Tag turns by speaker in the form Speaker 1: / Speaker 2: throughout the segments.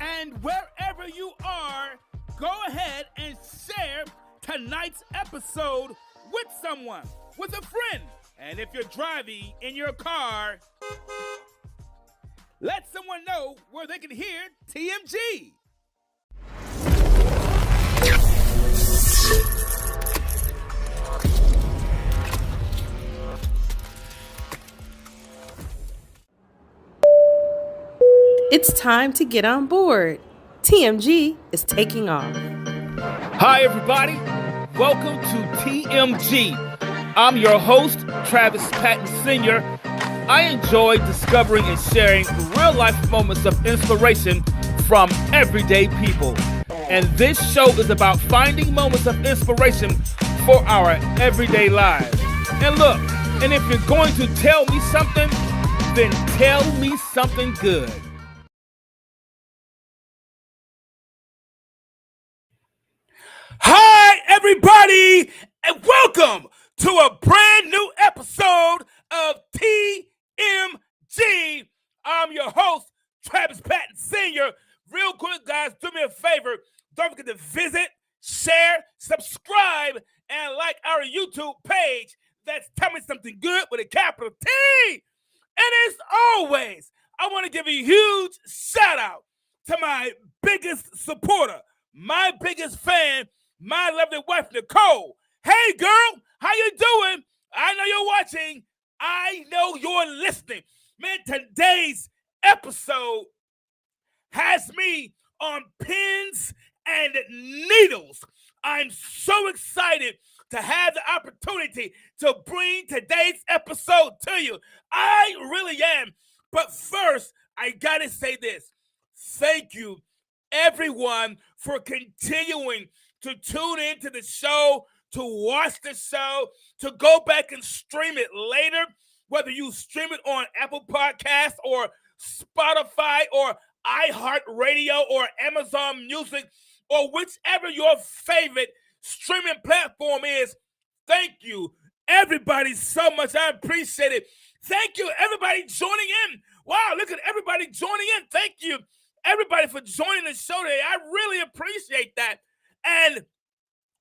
Speaker 1: And wherever you are, go ahead and share tonight's episode with someone, with a friend. And if you're driving in your car, let someone know where they can hear TMG.
Speaker 2: It's time to get on board. TMG is taking off.
Speaker 1: Hi, everybody. Welcome to TMG. I'm your host, Travis Patton Sr. I enjoy discovering and sharing real-life moments of inspiration from everyday people. And this show is about finding moments of inspiration for our everyday lives. And look, and if you're going to tell me something, then tell me something good. Hi, everybody, and welcome to a brand new episode of TMG. I'm your host, Travis Patton Sr. Real quick, guys, do me a favor. Don't forget to visit, share, subscribe, and like our YouTube page. That's Tell Me Something Good with a capital T. And as always, I want to give a huge shout out to my biggest supporter, my biggest fan, my lovely wife, Nicole. Hey, girl, how you doing? I know you're watching. I know you're listening. Man, today's episode has me on pins and needles. I'm so excited to have the opportunity to bring today's episode to you. I really am. But first, I got to say this. Thank you, everyone, for continuing to tune into the show, to watch the show, to go back and stream it later, whether you stream it on Apple Podcasts or Spotify or iHeartRadio or Amazon Music or whichever your favorite streaming platform is. Thank you, everybody, so much. I appreciate it. Thank you, everybody joining in. Wow, look at everybody joining in. Thank you, everybody, for joining the show today. I really appreciate that. And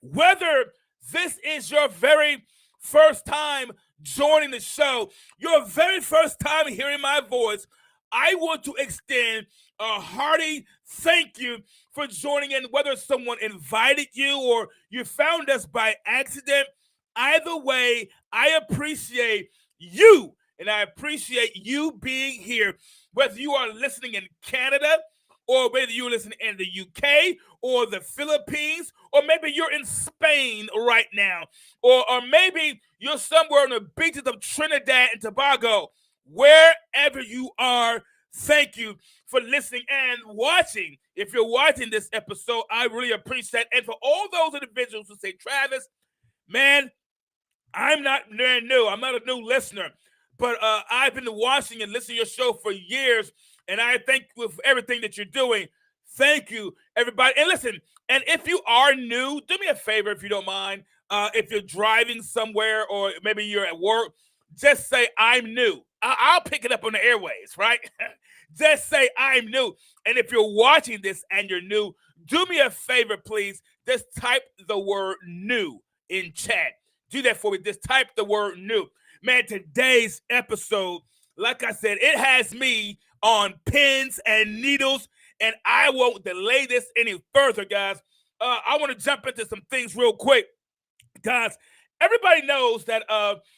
Speaker 1: whether this is your very first time joining the show, your very first time hearing my voice, I want to extend a hearty thank you for joining in, whether someone invited you or you found us by accident. Either way, I appreciate you, and I appreciate you being here, whether you are listening in Canada, or whether you're listening in the UK or the Philippines, or maybe you're in Spain right now, or maybe you're somewhere on the beaches of Trinidad and Tobago. Wherever you are, thank you for listening and watching. If you're watching this episode, I really appreciate it. And for all those individuals who say, Travis, man, I'm not brand new. I'm not a new listener, but I've been watching and listening to your show for years. And I thank you for everything that you're doing. Thank you, everybody. And listen, and if you are new, do me a favor if you don't mind. If you're driving somewhere or maybe you're at work, just say, I'm new. I'll pick it up on the airways, right? Just say, I'm new. And if you're watching this and you're new, do me a favor, please. Just type the word new in chat. Do that for me. Just type the word new. Man, today's episode, like I said, it has me on pins and needles, and I won't delay this any further, guys. I want to jump into some things real quick, guys. Everybody knows that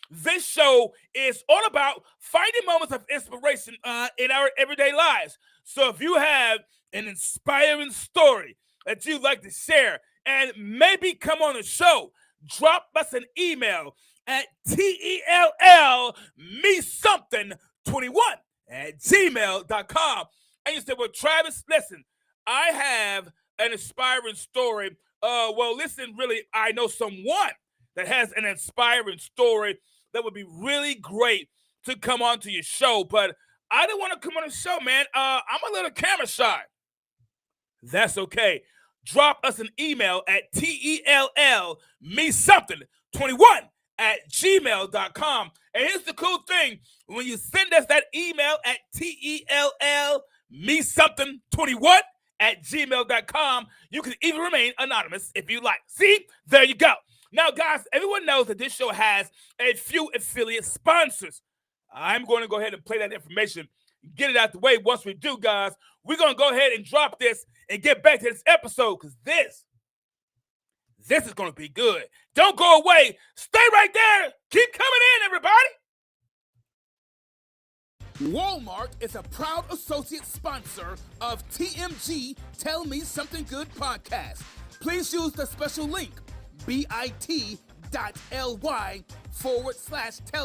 Speaker 1: this show is all about finding moments of inspiration in our everyday lives. So if you have an inspiring story that you'd like to share and maybe come on the show, drop us an email at tellmesomething21@gmail.com. And you say, well, Travis, listen, I have an inspiring story. Well, listen, really, I know someone that has an inspiring story that would be really great to come onto your show. But I didn't want to come on the show, man. I'm a little camera shy. That's okay. Drop us an email at tellmesomething21@gmail.com. And here's the cool thing. When you send us that email at tellmesomething21 at gmail.com. You can even remain anonymous if you like. See, there you go. Now, guys, everyone knows that this show has a few affiliate sponsors. I'm going to go ahead and play that information, get it out the way. Once we do, guys, we're going to go ahead and drop this and get back to this episode because this is going to be good. Don't go away. Stay right there. Keep coming in, everybody. Walmart is a proud associate sponsor of TMG Tell Me Something Good podcast. Please use the special link bit.ly/tell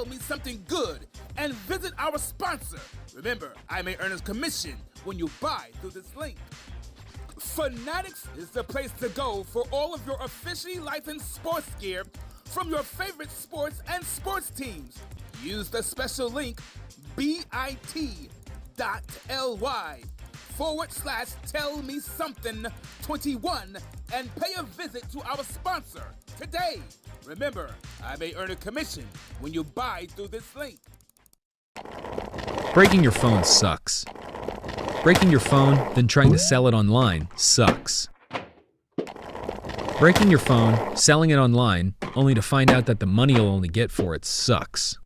Speaker 1: me something good and visit our sponsor. Remember, I may earn a commission when you buy through this link. Fanatics is the place to go for all of your officially licensed sports gear from your favorite sports and sports teams. Use the special link bit.ly/tell me something 21 and pay a visit to our sponsor today. Remember, I may earn a commission when you buy through this link.
Speaker 3: Breaking your phone sucks. Breaking your phone, then trying to sell it online sucks. Breaking your phone, selling it online, only to find out that the money you'll only get for it sucks.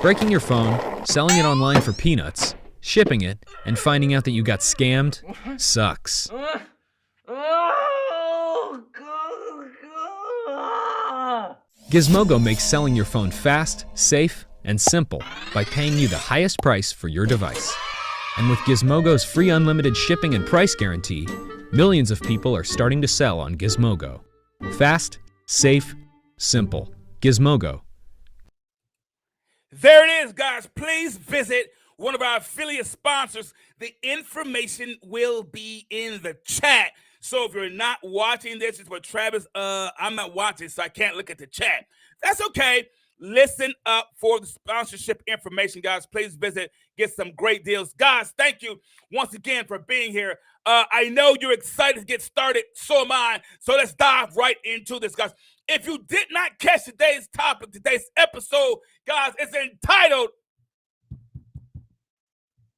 Speaker 3: Breaking your phone, selling it online for peanuts, shipping it, and finding out that you got scammed sucks. Gizmodo makes selling your phone fast, safe, and simple by paying you the highest price for your device. And with Gizmodo's free unlimited shipping and price guarantee, millions of people are starting to sell on Gizmodo. Fast, safe, simple. Gizmodo.
Speaker 1: There it is, guys. Please visit one of our affiliate sponsors. The information will be in the chat. So if you're not watching this, it's what Travis, I'm not watching, so I can't look at the chat. That's okay. Listen up for the sponsorship information, guys. Please visit, get some great deals. Guys, thank you once again for being here. I know you're excited to get started. So am I. So let's dive right into this, guys. If you did not catch today's topic, today's episode, guys, it's entitled,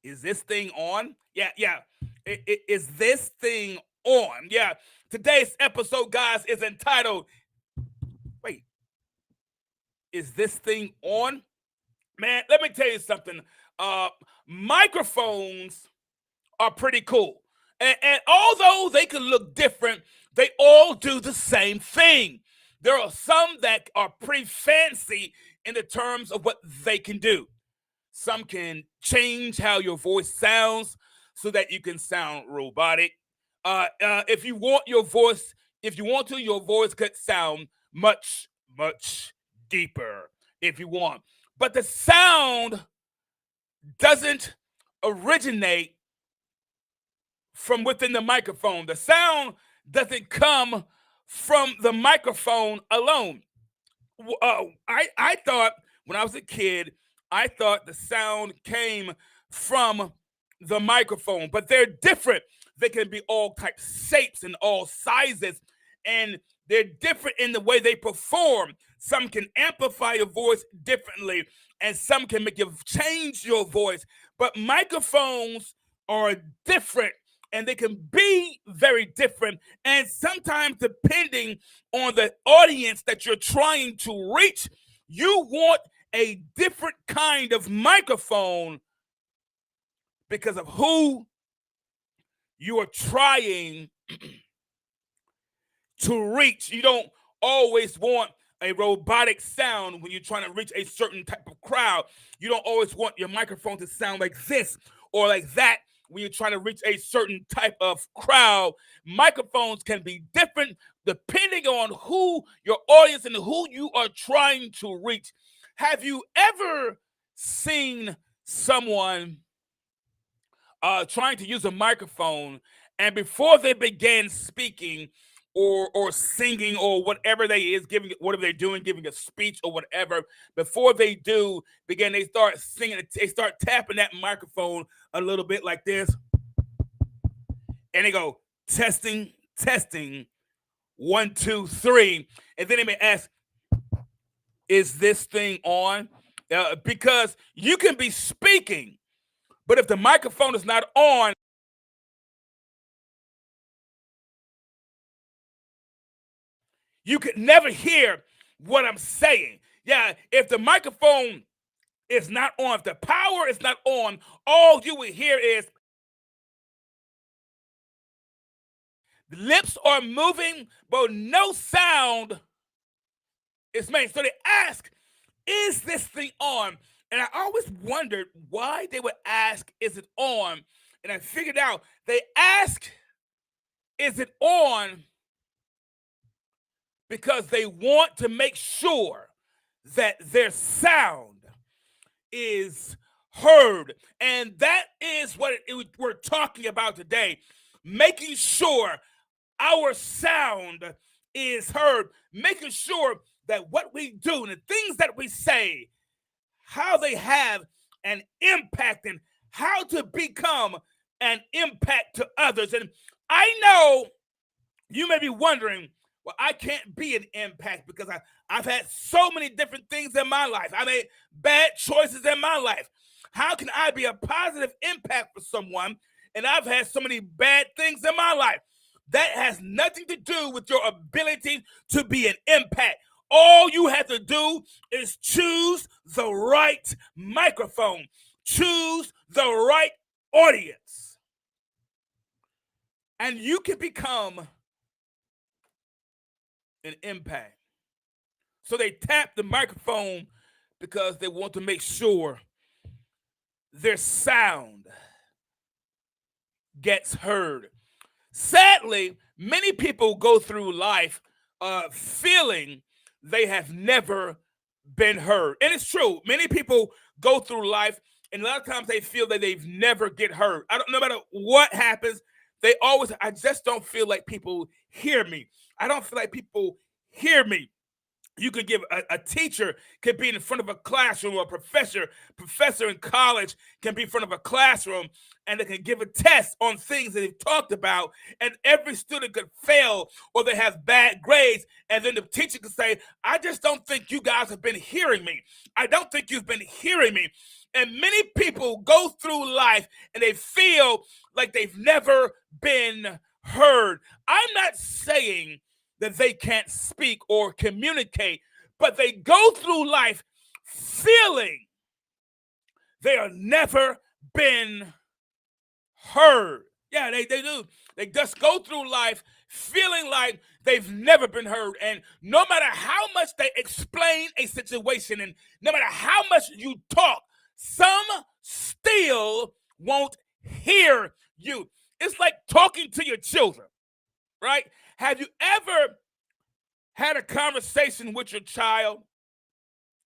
Speaker 1: Is This Thing On? Yeah. Is this thing on? Yeah. Today's episode, guys, is entitled, wait, is this thing on? Man, let me tell you something. Microphones are pretty cool. And although they can look different, they all do the same thing. There are some that are pretty fancy in the terms of what they can do. Some can change how your voice sounds so that you can sound robotic. If you want your voice could sound much, much deeper if you want. But the sound doesn't originate from within the microphone. The sound doesn't come from the microphone alone. I thought when I was a kid, I thought the sound came from the microphone, but they're different. They can be all types, shapes, and all sizes, and they're different in the way they perform. Some can amplify your voice differently, and some can make you change your voice. But microphones are different, and they can be very different. And sometimes, depending on the audience that you're trying to reach, you want a different kind of microphone because of who you are trying to reach. You don't always want a robotic sound when you're trying to reach a certain type of crowd. You don't always want your microphone to sound like this or like that when you're trying to reach a certain type of crowd. Microphones can be different depending on who your audience and who you are trying to reach. Have you ever seen someone trying to use a microphone, and before they begin speaking or singing or whatever they're doing, giving a speech or whatever, before they do begin, they start singing, they start tapping that microphone a little bit like this, and they go testing, 1, 2, 3, and then they may ask, is this thing on? Because you can be speaking, But if the microphone is not on, you could never hear what I'm saying. Yeah, if the microphone is not on, if the power is not on, all you will hear is the lips are moving, but no sound is made. So they ask, is this thing on? And I always wondered why they would ask, is it on? And I figured out they ask, is it on? Because they want to make sure that their sound is heard. And that is what we're talking about today. Making sure our sound is heard. Making sure that what we do and the things that we say, how they have an impact and how to become an impact to others. And I know you may be wondering, well, I can't be an impact because I've had so many different things in my life. I made bad choices in my life. How can I be a positive impact for someone? And I've had so many bad things in my life. That has nothing to do with your ability to be an impact. All you have to do is choose the right microphone, choose the right audience, and you can become an impact. So they tap the microphone because they want to make sure their sound gets heard. Sadly, many people go through life feeling they have never been heard. And it's true. Many people go through life and a lot of times they feel that they've never get heard. No matter what happens, I just don't feel like people hear me. I don't feel like people hear me. You could give a teacher could be in front of a classroom, or a professor in college can be in front of a classroom, and they can give a test on things that they've talked about, and every student could fail or they have bad grades, and then the teacher could say, I just don't think you guys have been hearing me. I don't think you've been hearing me. And many people go through life and they feel like they've never been heard. I'm not saying that they can't speak or communicate, but they go through life feeling they are never been heard. Yeah, they do. They just go through life feeling like they've never been heard. And no matter how much they explain a situation and no matter how much you talk, some still won't hear you. It's like talking to your children, right? Have you ever had a conversation with your child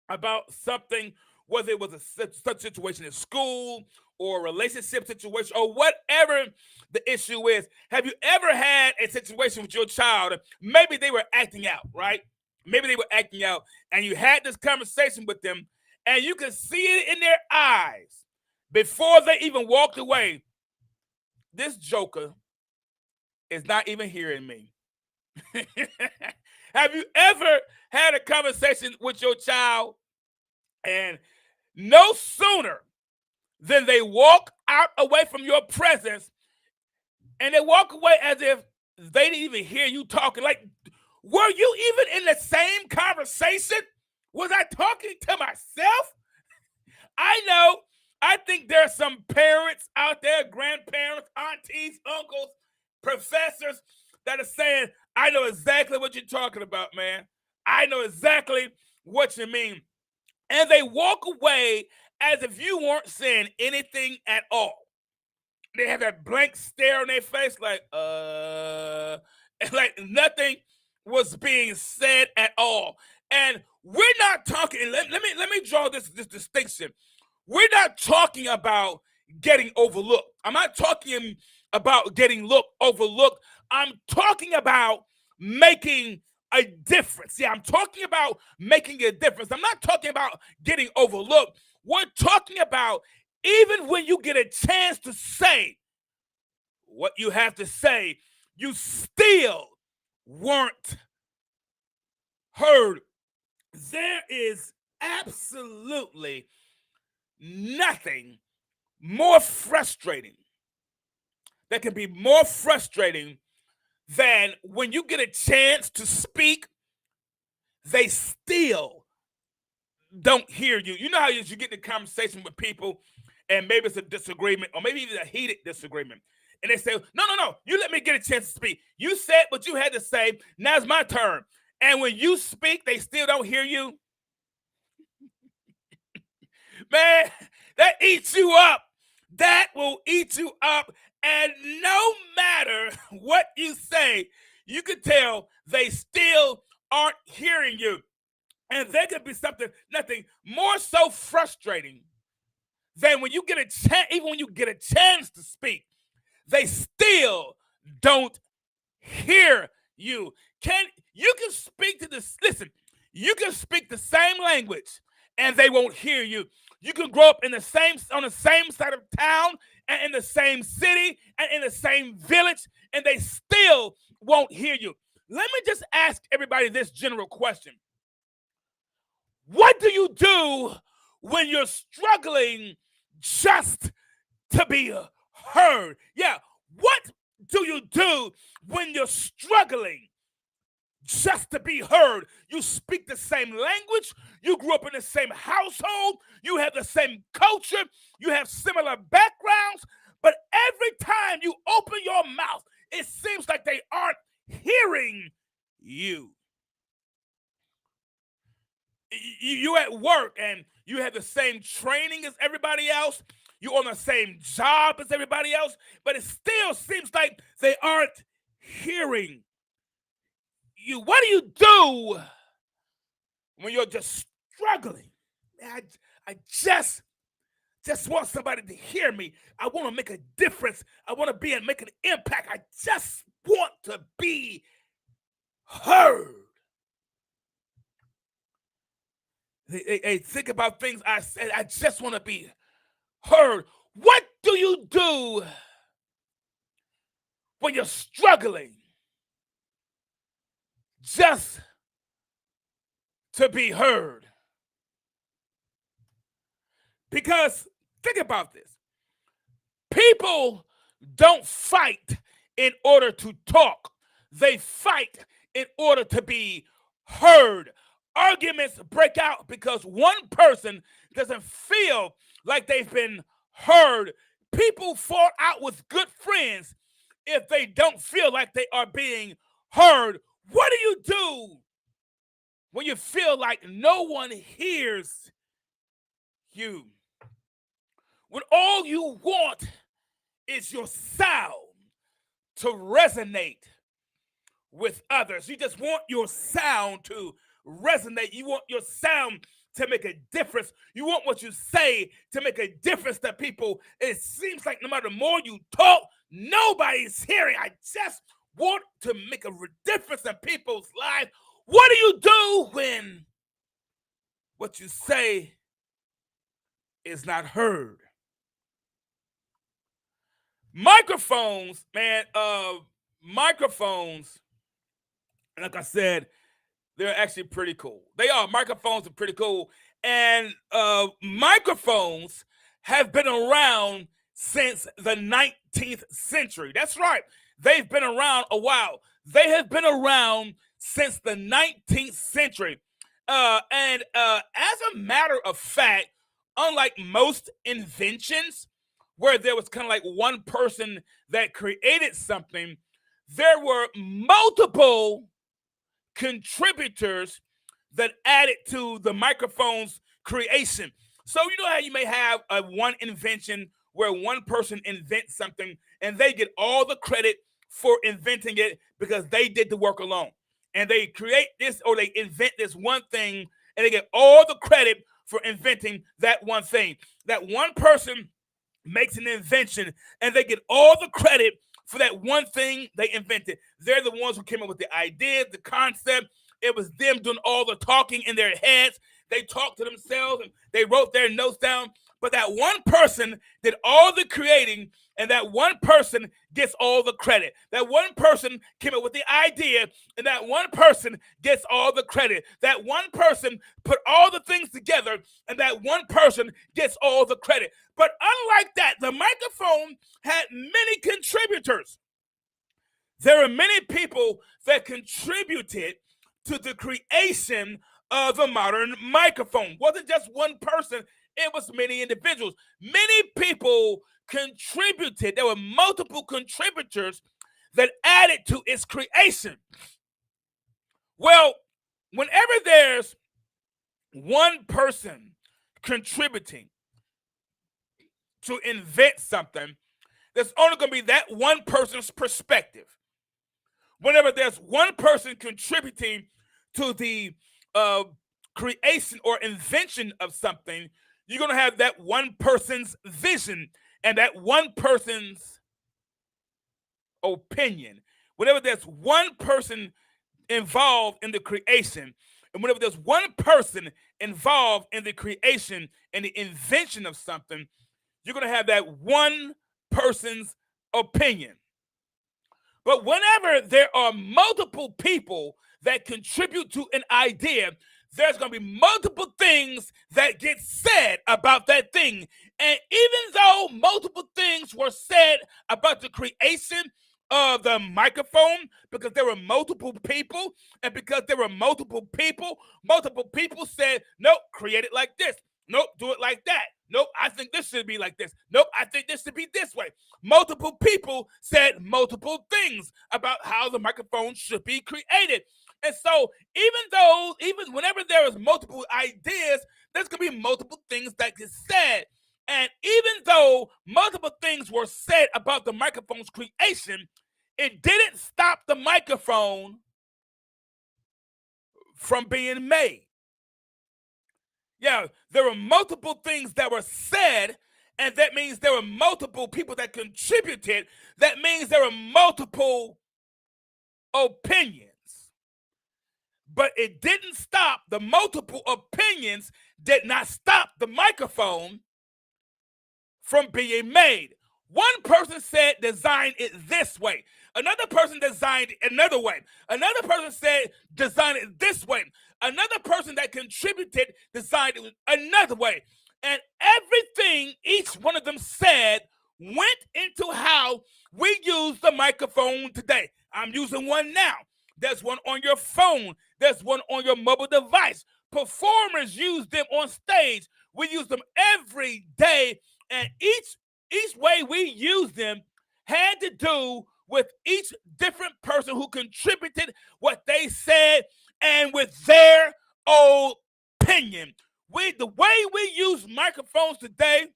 Speaker 1: about something, whether it was such situation in school or a relationship situation or whatever the issue is? Have you ever had a situation with your child? Maybe they were acting out, right? Maybe they were acting out, and you had this conversation with them, and you could see it in their eyes before they even walked away. This joker is not even hearing me. Have you ever had a conversation with your child and no sooner than they walk out away from your presence and they walk away as if they didn't even hear you talking? Like, were you even in the same conversation? Was I talking to myself? I know. I think there are some parents out there, grandparents, aunties, uncles, professors that are saying, I know exactly what you're talking about, man. I know exactly what you mean. And they walk away as if you weren't saying anything at all. They have that blank stare on their face, like, and like nothing was being said at all. And we're not talking, let me draw this distinction. We're not talking about getting overlooked. I'm not talking about getting overlooked. I'm talking about making a difference. Yeah, I'm talking about making a difference. I'm not talking about getting overlooked. We're talking about even when you get a chance to say what you have to say, you still weren't heard. There is absolutely nothing more frustrating. That can be more frustrating than when you get a chance to speak, they still don't hear you. You know how you get in a conversation with people and maybe it's a disagreement or maybe even a heated disagreement. And they say, no, you let me get a chance to speak. You said what you had to say. Now it's my turn. And when you speak, they still don't hear you. Man, that eats you up. That will eat you up. And no matter what you say, you can tell they still aren't hearing you. And there could be nothing more so frustrating than when you get a chance, even when you get a chance to speak, they still don't hear you. You can speak to this, listen, you can speak the same language and they won't hear you. You can grow up on the same side of town and in the same city and in the same village, and they still won't hear you. Let me just ask everybody this general question. What do you do when you're struggling just to be heard? Yeah, what do you do when you're struggling just to be heard? You speak the same language, you grew up in the same household, you have the same culture, you have similar backgrounds, but every time you open your mouth, it seems like they aren't hearing you. You at work and you have the same training as everybody else. You're on the same job as everybody else, but it still seems like they aren't hearing you. What do you do when you're just struggling? I just want somebody to hear me. I want to make a difference. I want to be and make an impact. I just want to be heard. They think about things I said. I just want to be heard. What do you do when you're struggling just to be heard? Because think about this. People don't fight in order to talk. They fight in order to be heard. Arguments break out because one person doesn't feel like they've been heard. People fall out with good friends if they don't feel like they are being heard. What do you do when you feel like no one hears you? When all you want is your sound to resonate with others. You just want your sound to resonate. You want your sound to make a difference. You want what you say to make a difference to people. It seems like no matter more you talk, nobody's hearing. I just want to make a difference in people's lives. What do you do when what you say is not heard? Microphones, man, microphones, like I said, they're actually pretty cool. They are. Microphones are pretty cool. And microphones have been around since the 19th century. That's right. They've been around a while. They have been around since the 19th century. And as a matter of fact, unlike most inventions, where there was kind of like one person that created something, there were multiple contributors that added to the microphone's creation. So you know how you may have one invention where one person invents something and they get all the credit for inventing it because they did the work alone. And they create this or they invent this one thing and they get all the credit for inventing that one thing. That one person makes an invention and they get all the credit for that one thing they invented. They're the ones who came up with the idea, the concept. It was them doing all the talking in their heads. They talked to themselves and they wrote their notes down. but that one person did all the creating, and that one person gets all the credit. That one person came up with the idea, and that one person gets all the credit. That one person put all the things together, and that one person gets all the credit. But unlike that, the microphone had many contributors. There are many people that contributed to the creation of the modern microphone. It wasn't just one person, it was many individuals. Many people contributed. There were multiple contributors that added to its creation. Well, whenever there's one person contributing to invent something, there's only going to be that one person's perspective. Whenever there's one person contributing to the creation or invention of something, you're going to have that one person's vision and that one person's opinion. Whenever there's one person involved in the creation, and whenever there's one person involved in the creation and the invention of something, you're going to have that one person's opinion. But whenever there are multiple people that contribute to an idea, there's going to be multiple things that get said about that thing. And even though multiple things were said about the creation of the microphone, because there were multiple people, and because there were multiple people said, nope, create it like this. Nope, do it like that. Nope, I think this should be like this. Nope, I think this should be this way. Multiple people said multiple things about how the microphone should be created. And so even whenever there is multiple ideas, there's going to be multiple things that get said. And even though multiple things were said about the microphone's creation, it didn't stop the microphone from being made. Yeah, there were multiple things that were said, and that means there were multiple people that contributed. That means there were multiple opinions. But it didn't stop. The multiple opinions did not stop the microphone from being made. One person said, design it this way. Another person designed it another way. Another person said, design it this way. Another person that contributed designed it another way. And everything each one of them said went into how we use the microphone today. I'm using one now. There's one on your phone. There's one on your mobile device. Performers use them on stage. We use them every day. And each way we use them had to do with each different person who contributed what they said and with their opinion. The way we use microphones today,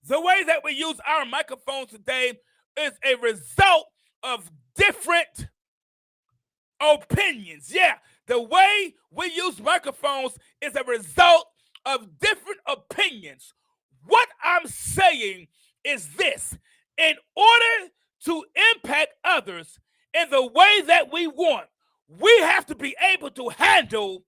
Speaker 1: the way that we use our microphones today is a result of different opinions. Yeah, the way we use microphones is a result of different opinions. What I'm saying is this: in order to impact others in the way that we want, we have to be able to handle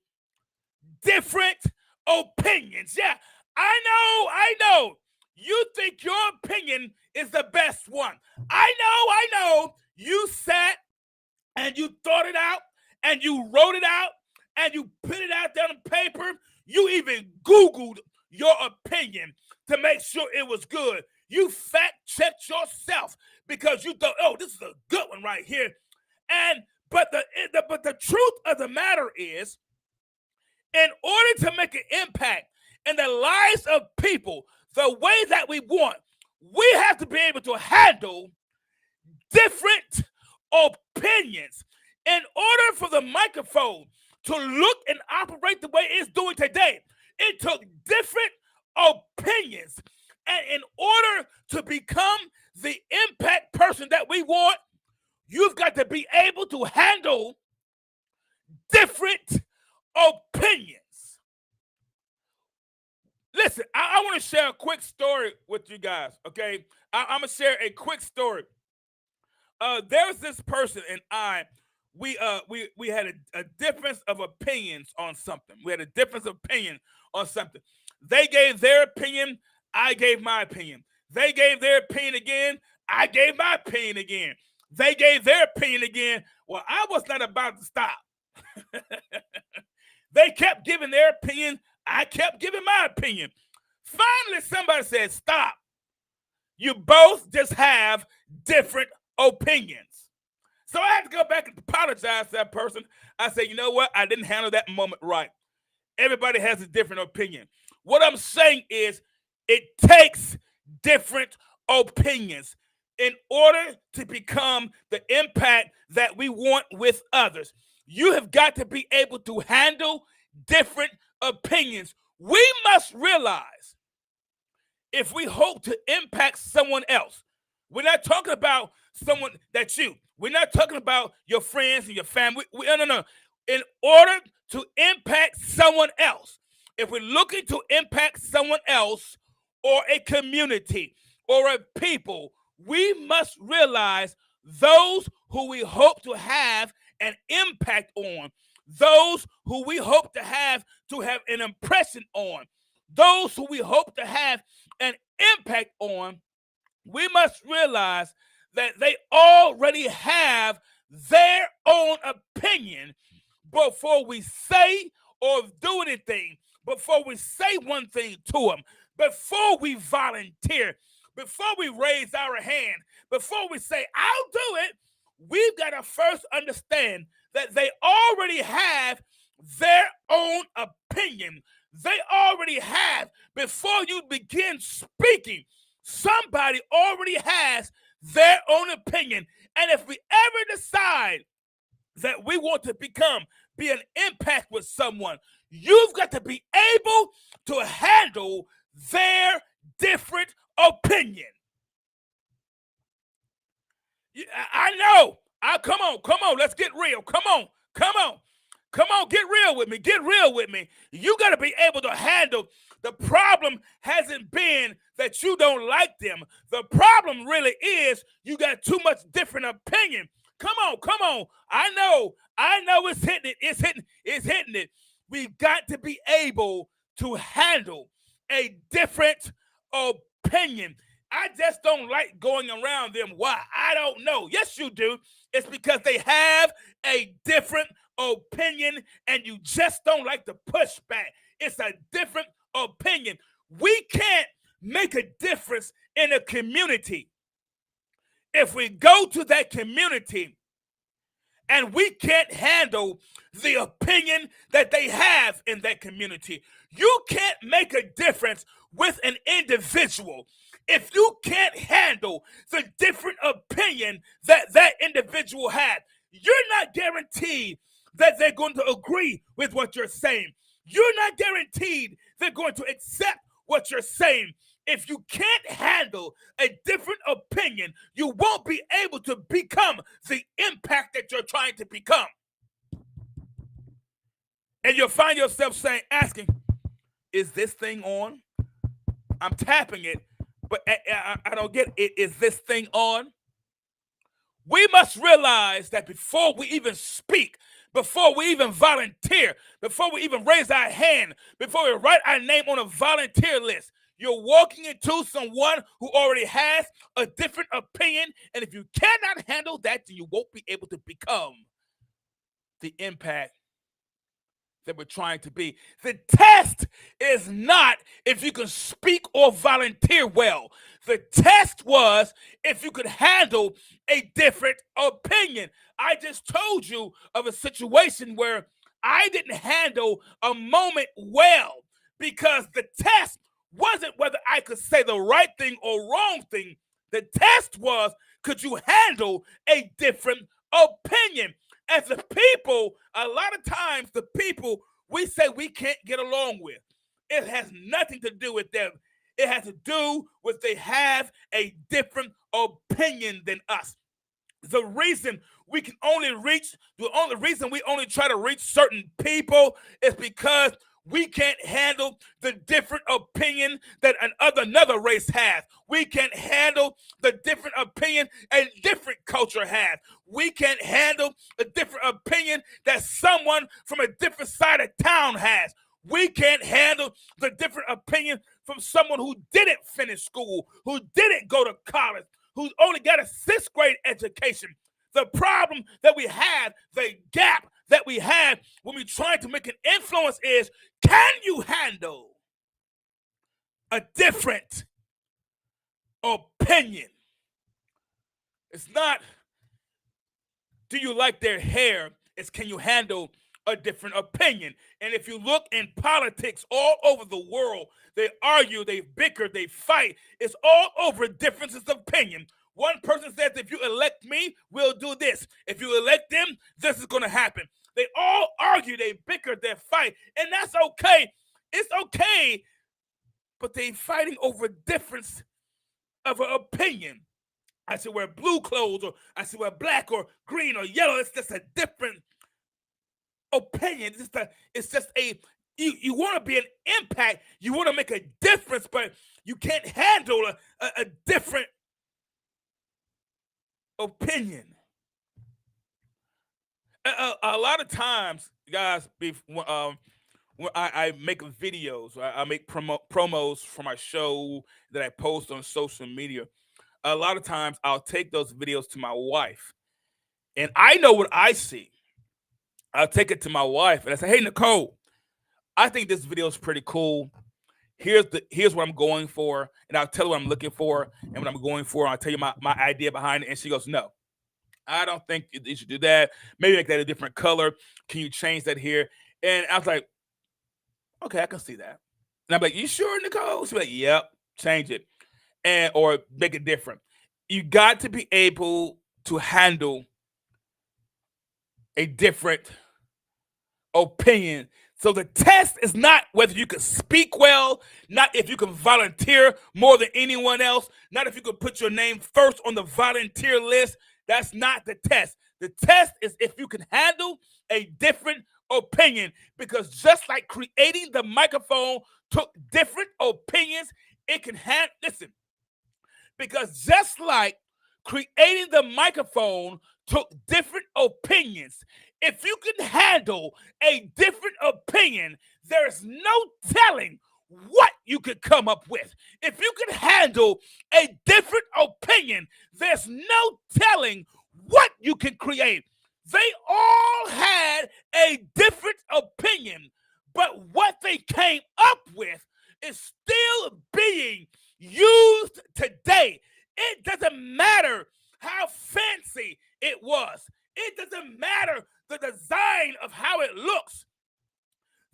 Speaker 1: different opinions. Yeah, I know. You think your opinion is the best one. I know. You sat and you thought it out and you wrote it out and you put it out there on paper. You even Googled your opinion to make sure it was good. You fact-checked yourself because you thought, oh, this is a good one right here. But the truth of the matter is, in order to make an impact in the lives of people the way that we want, we have to be able to handle different opinions. In order for the microphone to look and operate the way it's doing today, it took different opinions. And in order to become the impact person that we want, you've got to be able to handle different opinions. Listen, I want to share a quick story with you guys, okay? I'm going to share a quick story. There's this person and we had a difference of opinions on something. We had a difference of opinion on something. They gave their opinion. I gave my opinion. They gave their opinion again. I gave my opinion again. They gave their opinion again. Well, I was not about to stop. They kept giving their opinion. I kept giving my opinion. Finally, somebody said, stop. You both just have different opinions. So I had to go back and apologize to that person. I said, you know what? I didn't handle that moment right. Everybody has a different opinion. What I'm saying is it takes different opinions in order to become the impact that we want with others. You have got to be able to handle different opinions. We must realize if we hope to impact someone else, we're not talking about someone that's you. We're not talking about your friends and your family. No. In order to impact someone else, if we're looking to impact someone else or a community or a people, we must realize those who we hope to have an impact on, those who we hope to have an impression on, those who we hope to have an impact on, we must realize that they already have their own opinion before we say or do anything, before we say one thing to them, before we volunteer, before we raise our hand, before we say, I'll do it. We've got to first understand that they already have their own opinion. They already have, before you begin speaking, somebody already has their own opinion. And if we ever decide that we want to be an impact with someone, you've got to be able to handle their different opinion. I know. Come on. Let's get real. Come on. Get real with me. Get real with me. You got to be able to handle. The problem hasn't been that you don't like them. The problem really is you got too much different opinion. Come on. I know it's hitting it. We've got to be able to handle a different opinion. I just don't like going around them. Why? I don't know. Yes, you do. It's because they have a different opinion and you just don't like the pushback. It's a different opinion. We can't make a difference in a community if we go to that community and we can't handle the opinion that they have in that community. You can't make a difference with an individual if you can't handle the different opinion that that individual has. You're not guaranteed that they're going to agree with what you're saying. You're not guaranteed they're going to accept what you're saying. If you can't handle a different opinion, you won't be able to become the impact that you're trying to become. And you'll find yourself asking, is this thing on? I'm tapping it, but I don't get it. Is this thing on? We must realize that before we even speak, before we even volunteer, before we even raise our hand, before we write our name on a volunteer list, you're walking into someone who already has a different opinion. And if you cannot handle that, then you won't be able to become the impact that we're trying to be. The test is not if you can speak or volunteer well. The test was if you could handle a different opinion. I just told you of a situation where I didn't handle a moment well because the test wasn't whether I could say the right thing or wrong thing. The test was, could you handle a different opinion? As the people, a lot of times the people we say we can't get along with, it has nothing to do with them. It has to do with they have a different opinion than us. The reason we only try to reach certain people is because we can't handle the different opinion that another race has. We can't handle the different opinion a different culture has. We can't handle the different opinion that someone from a different side of town has. We can't handle the different opinion from someone who didn't finish school, who didn't go to college, who only got a 6th grade education. The problem that we have, the gap that we have when we try to make an influence is, can you handle a different opinion? It's not, do you like their hair? It's, can you handle a different opinion? And if you look in politics all over the world, they argue, they bicker, they fight. It's all over differences of opinion. One person says, if you elect me, we'll do this. If you elect them, this is going to happen. They all argue, they bicker, they fight, and that's okay. It's okay, but they fighting over difference of an opinion. I should wear blue clothes, or I should wear black or green or yellow. It's just a different opinion. It's just a, you want to be an impact. You want to make a difference, but you can't handle a different opinion. A lot of times, guys, when I make videos, I make promos for my show that I post on social media. A lot of times I'll take those videos to my wife, and I know what I see. I'll take it to my wife and I say, hey, Nicole, I think this video is pretty cool. Here's what I'm going for, and I'll tell her what I'm looking for and what I'm going for. I'll tell you my idea behind it. And she goes, no, I don't think you should do that. Maybe make that a different color. Can you change that here? And I was like, okay, I can see that. And I'm like, you sure, Nicole? She's like, yep, change it. And or make it different. You got to be able to handle a different opinion. So the test is not whether you can speak well, not if you can volunteer more than anyone else, not if you can put your name first on the volunteer list. That's not the test. The test is if you can handle a different opinion, because just like creating the microphone took different opinions, it can listen, because just like creating the microphone took different opinions, if you can handle a different opinion, there's no telling what you could come up with. If you can handle a different opinion, there's no telling what you can create. They all had a different opinion, but what they came up with is still being used today. It doesn't matter how fancy it was. It doesn't matter the design of how it looks.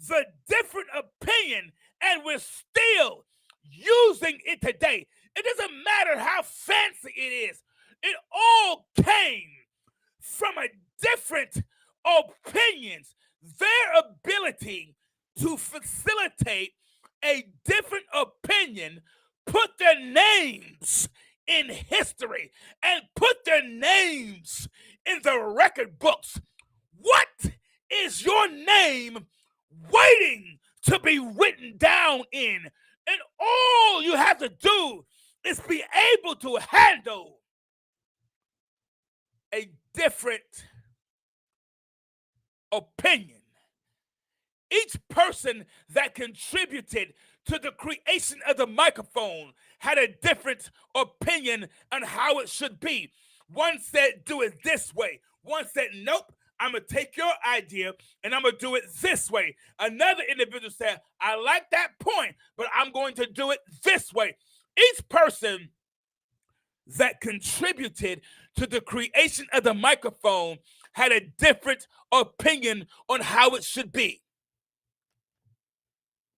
Speaker 1: The different opinion, and we're still using it today. It doesn't matter how fancy it is. It all came from a different opinions. Their ability to facilitate a different opinion put their names in history and put their names in the record books. What is your name waiting to be written down in? And all you have to do is be able to handle a different opinion. Each person that contributed to the creation of the microphone had a different opinion on how it should be. One said, do it this way. One said, nope, I'm going to take your idea and I'm going to do it this way. Another individual said, I like that point, but I'm going to do it this way. Each person that contributed to the creation of the microphone had a different opinion on how it should be.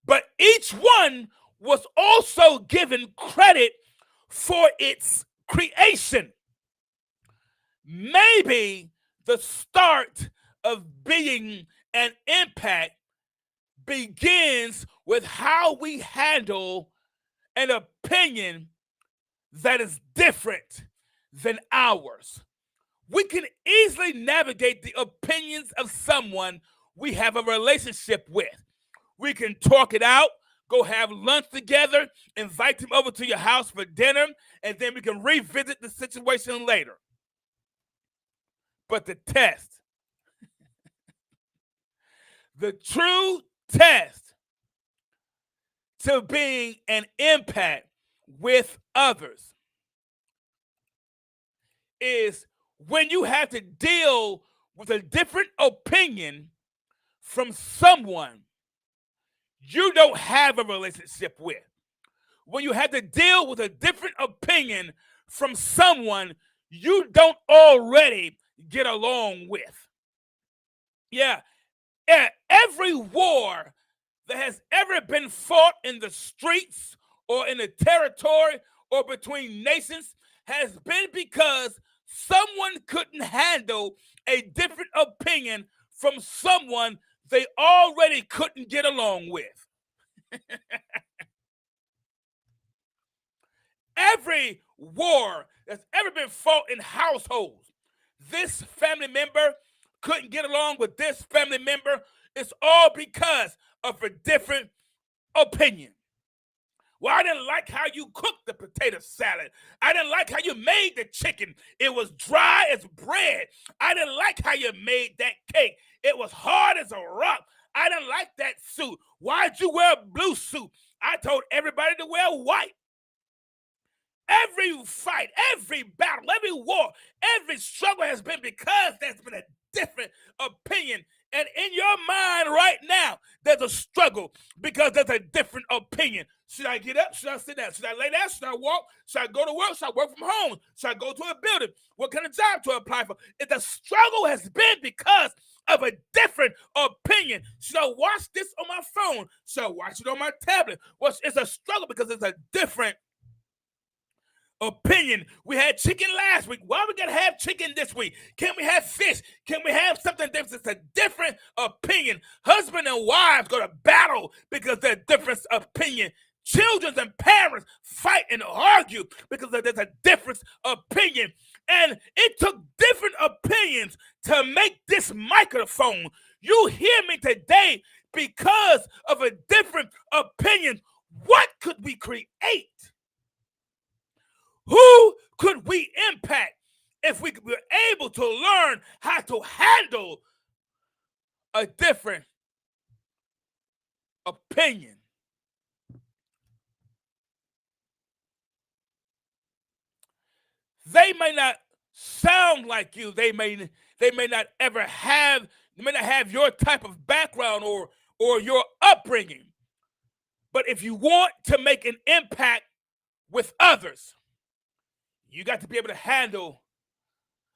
Speaker 1: But each one was also given credit for its creation. Maybe the start of being an impact begins with how we handle an opinion that is different than ours. We can easily navigate the opinions of someone we have a relationship with. We can talk it out, go have lunch together, invite them over to your house for dinner, and then we can revisit the situation later. But the test, the true test to being an impact with others is when you have to deal with a different opinion from someone you don't have a relationship with. When you have to deal with a different opinion from someone you don't already get along with. Yeah, every war that has ever been fought in the streets or in the territory or between nations has been because someone couldn't handle a different opinion from someone they already couldn't get along with. Every war that's ever been fought in households, this family member couldn't get along with this family member. It's all because of a different opinion. Well, I didn't like how you cooked the potato salad. I didn't like how you made the chicken. It was dry as bread. I didn't like how you made that cake. It was hard as a rock. I didn't like that suit. Why'd you wear a blue suit? I told everybody to wear white. Every fight, every battle, every war, every struggle has been because there's been a different opinion. And in your mind right now, there's a struggle because there's a different opinion. Should I get up? Should I sit down? Should I lay down? Should I walk? Should I go to work? Should I work from home? Should I go to a building? What kind of job to apply for? If the struggle has been because of a different opinion. Should I watch this on my phone? Should I watch it on my tablet? Well, it's a struggle because it's a different opinion. We had chicken last week. Why we gotta have chicken this week? Can we have fish? Can we have something different? It's a different opinion. Husband and wives go to battle because there's a different opinion. Children and parents fight and argue because there's a different opinion. And it took different opinions to make this microphone. You hear me today because of a different opinion. What could we create? Who could we impact if we were able to learn how to handle a different opinion? They may not sound like you. They may not have your type of background or your upbringing. But if you want to make an impact with others, you got to be able to handle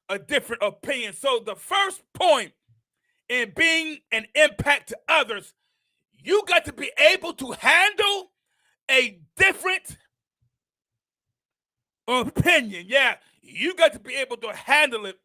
Speaker 1: a different opinion. So the first point in being an impact to others, you got to be able to handle a different opinion. Yeah, you got to be able to handle it,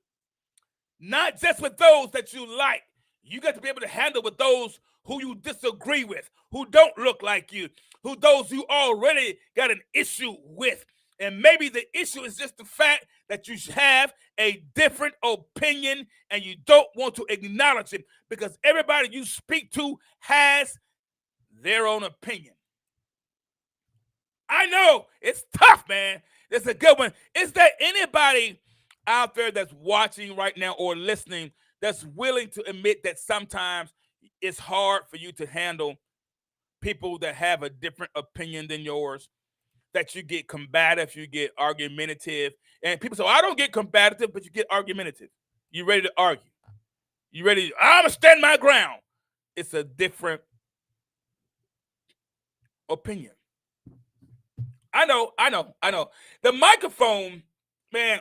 Speaker 1: not just with those that you like. You got to be able to handle with those who you disagree with, who don't look like you, those you already got an issue with. And maybe the issue is just the fact that you have a different opinion and you don't want to acknowledge it because everybody you speak to has their own opinion. I know it's tough, man. It's a good one. Is there anybody out there that's watching right now or listening that's willing to admit that sometimes it's hard for you to handle people that have a different opinion than yours? That you get combative, you get argumentative. And people say, I don't get combative, but you get argumentative. You ready to argue. You ready to, I'm going to stand my ground. It's a different opinion. I know. The microphone, man,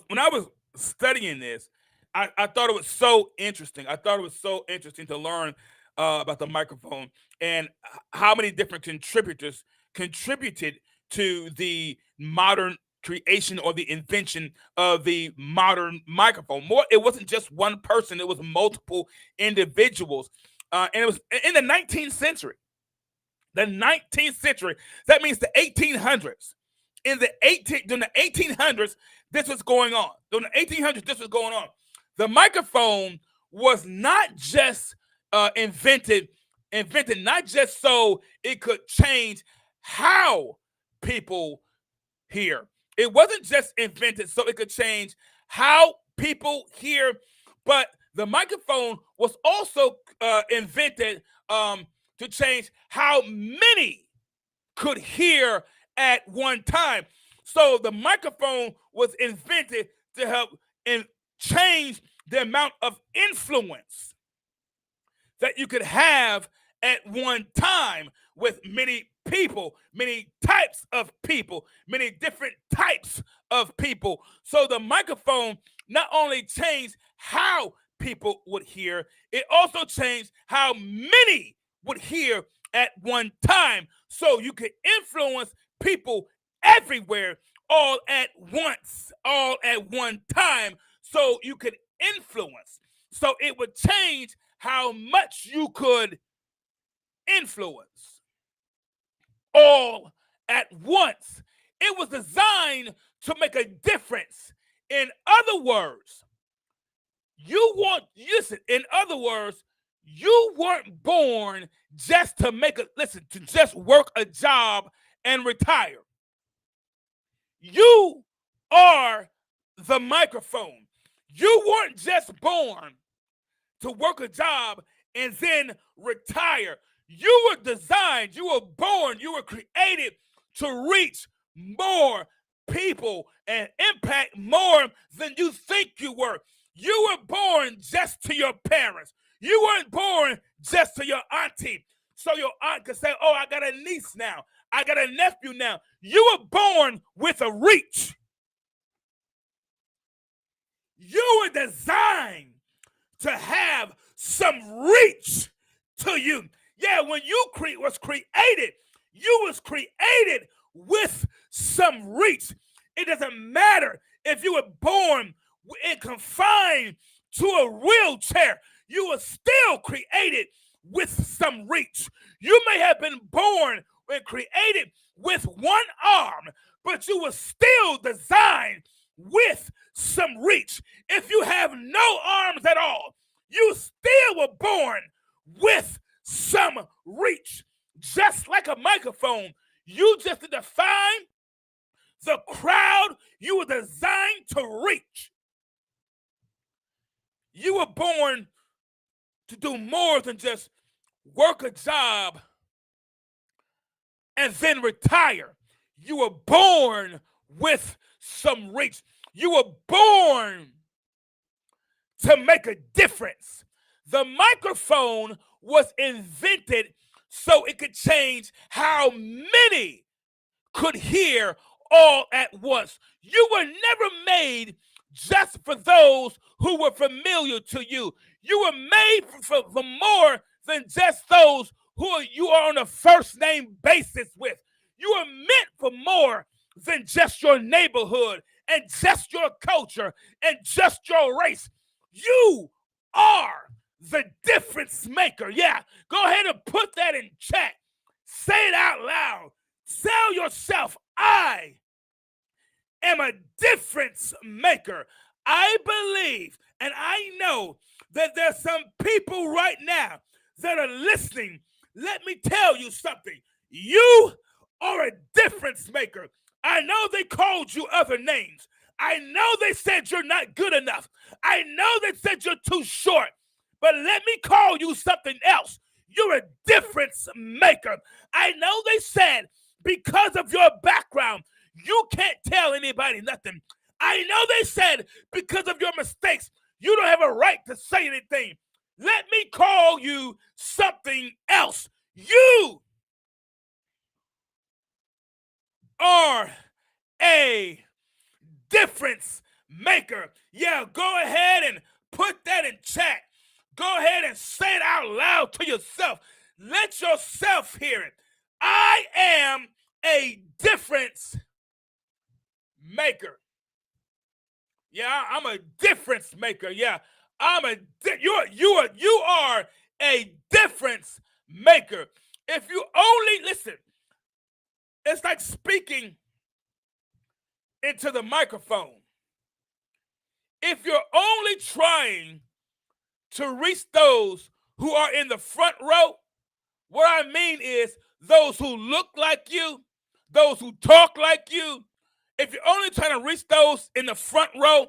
Speaker 1: when I was studying this, I thought it was so interesting. I thought it was so interesting to learn about the microphone and how many different contributors contributed to the modern creation or the invention of the modern microphone. It wasn't just one person, it was multiple individuals. And it was in the 19th century. The 19th century, that means the 1800s. During the 1800s, this was going on. During the 1800s, this was going on. The microphone was not just invented not just so it could change how people hear. It wasn't just invented so it could change how people hear, but the microphone was also invented to change how many could hear at one time. So the microphone was invented to help and change the amount of influence that you could have at one time with many people, many types of people, many different types of people. So the microphone not only changed how people would hear, it also changed how many would hear at one time. So you could influence people everywhere all at once, all at one time. So you could influence. So it would change how much you could influence all at once. It was designed to make a difference. In other words, in other words, you weren't born just to to just work a job and retire. You are the microphone. You weren't just born to work a job and then retire. You were designed, you were born, you were created to reach more people and impact more than you think you were. You were born just to your parents. You weren't born just to your auntie. So your aunt could say, oh, I got a niece now. I got a nephew now. You were born with a reach. You were designed to have some reach to you. Yeah, when you was created, you was created with some reach. It doesn't matter if you were born and confined to a wheelchair. You were still created with some reach. You may have been born and created with one arm, but you were still designed with some reach. If you have no arms at all, you still were born with some reach. Just like a microphone, you just define the crowd you were designed to reach. You were born to do more than just work a job and then retire. You were born with some reach. You were born to make a difference. The microphone was invented so it could change how many could hear all at once. You were never made just for those who were familiar to you. You were made for more than just those who you are on a first name basis with. You are meant for more than just your neighborhood and just your culture and just your race. You are the difference maker. Yeah, go ahead and put that in chat. Say it out loud. Tell yourself, I am a difference maker. I believe and I know that there's some people right now that are listening. Let me tell you something. You are a difference maker. I know they called you other names. I know they said you're not good enough. I know they said you're too short. But let me call you something else. You're a difference maker. I know they said because of your background, you can't tell anybody nothing. I know they said because of your mistakes, you don't have a right to say anything. Let me call you something else. You are a difference maker. Yeah, go ahead and put that in chat. Go ahead and say it out loud to yourself. Let yourself hear it. I am a difference maker. Yeah, I'm a difference maker. Yeah, you are a difference maker. If you only listen, it's like speaking into the microphone. If you're only trying to reach those who are in the front row, what I mean is those who look like you, those who talk like you. If you're only trying to reach those in the front row,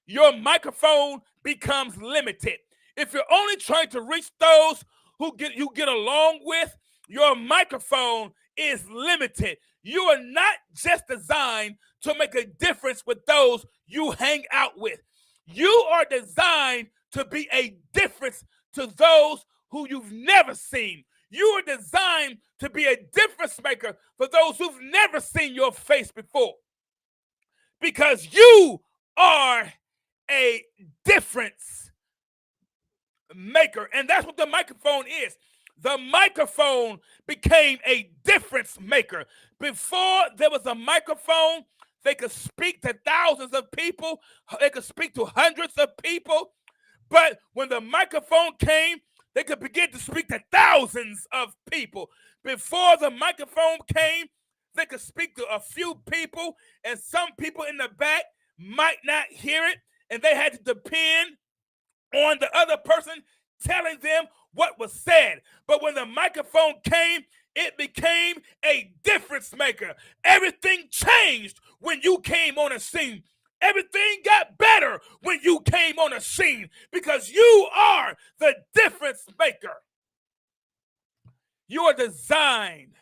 Speaker 1: your microphone becomes limited. If you're only trying to reach those who you get along with, your microphone is limited. You are not just designed to make a difference with those you hang out with. You are designed to be a difference to those who you've never seen. You are designed to be a difference maker for those who've never seen your face before. Because you are a difference maker. And that's what the microphone is. The microphone became a difference maker. Before there was a microphone, they could speak to thousands of people. They could speak to hundreds of people. But when the microphone came, they could begin to speak to thousands of people. Before the microphone came, they could speak to a few people, and some people in the back might not hear it, and they had to depend on the other person telling them what was said. But when the microphone came, it became a difference maker. Everything changed when you came on a scene. Everything got better when you came on a scene because you are the difference maker. You are designed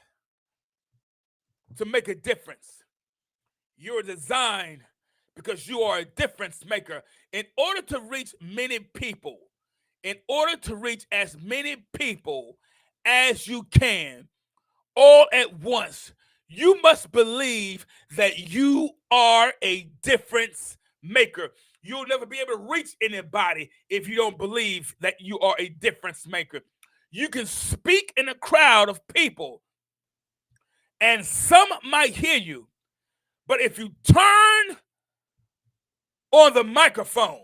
Speaker 1: to make a difference. You are designed because you are a difference maker. In order to reach many people, in order to reach as many people as you can, all at once, you must believe that you are a difference maker. You'll never be able to reach anybody if you don't believe that you are a difference maker. You can speak in a crowd of people, and some might hear you, but if you turn on the microphone,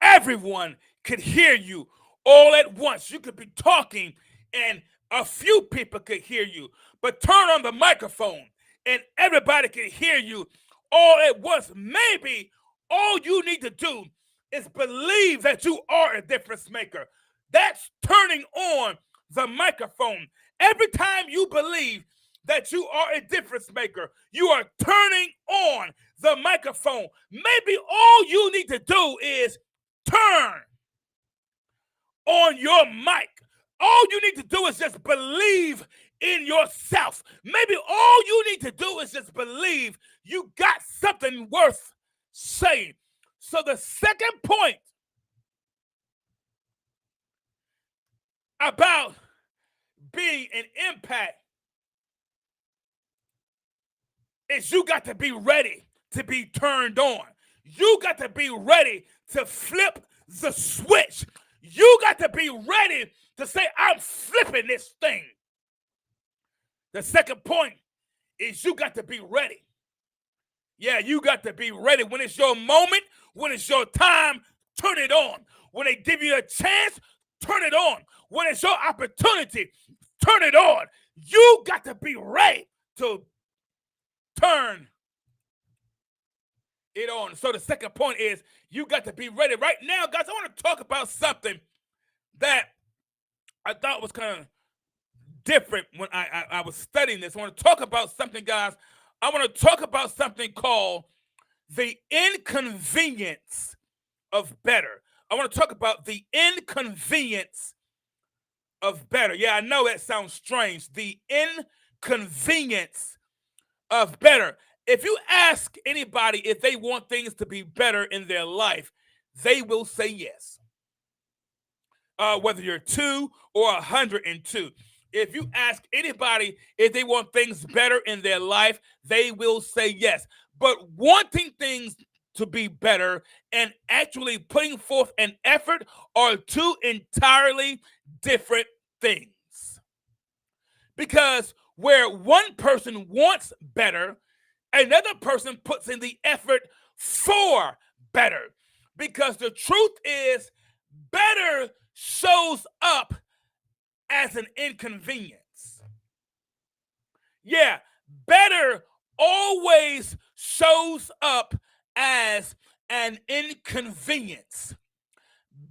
Speaker 1: everyone could hear you all at once. You could be talking and a few people could hear you, but turn on the microphone and everybody can hear you all at once. Maybe all you need to do is believe that you are a difference maker. That's turning on the microphone. Every time you believe that you are a difference maker, you are turning on the microphone. Maybe all you need to do is turn on your mic. All you need to do is just believe in yourself. Maybe all you need to do is just believe you got something worth saying. So the second point about being an impact is you got to be ready to be turned on. You got to be ready to flip the switch. You got to be ready to say, I'm flipping this thing. The second point is you got to be ready. Yeah, you got to be ready. When it's your moment, when it's your time, turn it on. When they give you a chance, turn it on. When it's your opportunity, turn it on. You got to be ready to turn it on. So the second point is you got to be ready. Right now, guys, I want to talk about something that I thought was kind of different when I was studying this. I want to talk about something, guys. I want to talk about something called the inconvenience of better. I want to talk about the inconvenience of better. Yeah, I know that sounds strange. The inconvenience of better. If you ask anybody if they want things to be better in their life, they will say yes. Whether you're 2 or 102. If you ask anybody if they want things better in their life, they will say yes. But wanting things to be better and actually putting forth an effort are two entirely different things. Because where one person wants better, another person puts in the effort for better. Because the truth is, better shows up as an inconvenience. Yeah, better always shows up as an inconvenience.